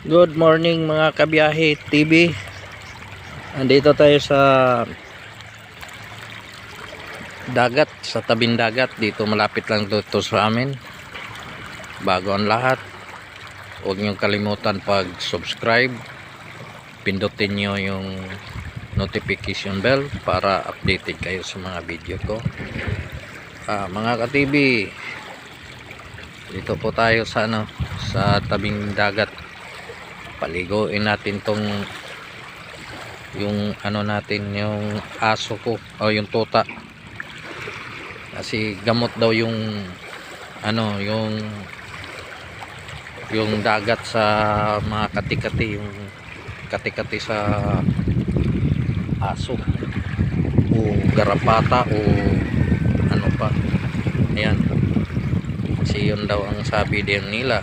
Good morning mga kabiyahe TV. Andito tayo sa dagat, sa tabing dagat. Dito malapit lang dito sa amin. Bago ang lahat, huwag niyong kalimutan pag-subscribe. Pindutin niyo yung notification bell para updated kayo sa mga video ko. Mga ka-TV, dito po tayo sa sa tabing dagat. Paliguin natin tong yung natin, yung aso ko o yung tuta, kasi gamot daw yung yung dagat sa mga kati-kati, yung kati-kati sa aso o garapata o ano pa. Ayan, kasi yun daw ang sabi din nila.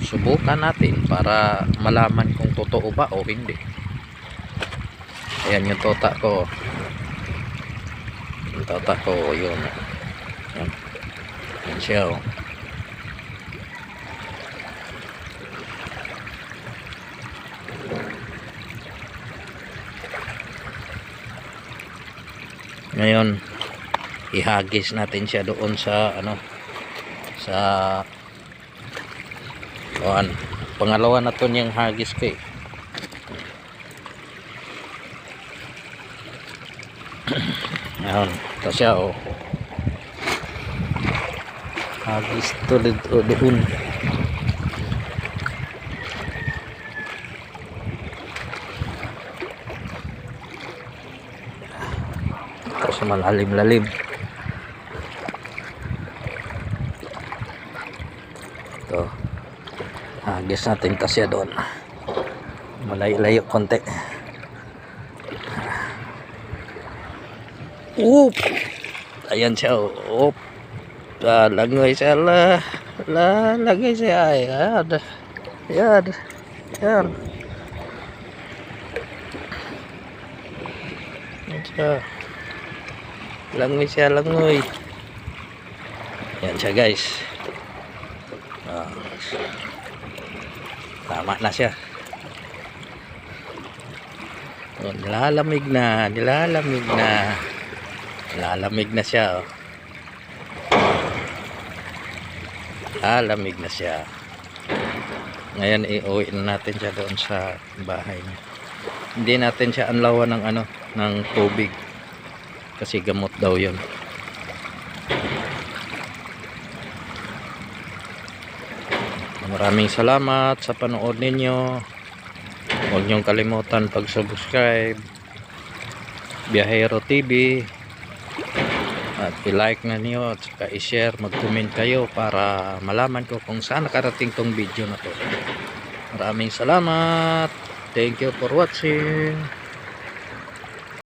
Subukan natin para malaman kung totoo ba o hindi. Ayan yung tota ko. Yung tota ko, yun. Ayan. Ayan siya, oh. Ngayon, ihagis natin siya doon sa sa pangalawa na to niyang hagis ko eh. Ayan, ito siya, oh. Hagis to doon. Ito sa malalim-lalim. Ito, hagis natin kasi doon, malayo-layo konti. Ayan siya, langoy siya, lagay siya. Ayan, ayan, ayan. Ayan siya, langoy. Ayan siya, guys. Tama na siya. Nilalamig na siya, oh. Lalamig na siya. Ngayon iuwi na natin siya doon sa bahay niya. Hindi natin siya anlawan ng tubig kasi gamot daw yun. Maraming salamat sa panood ninyo. Huwag niyong kalimutan pag-subscribe Biyahero TV, at i-like na niyo at saka i-share, mag-comment kayo para malaman ko kung saan nakarating tong video na to. Maraming salamat. Thank you for watching.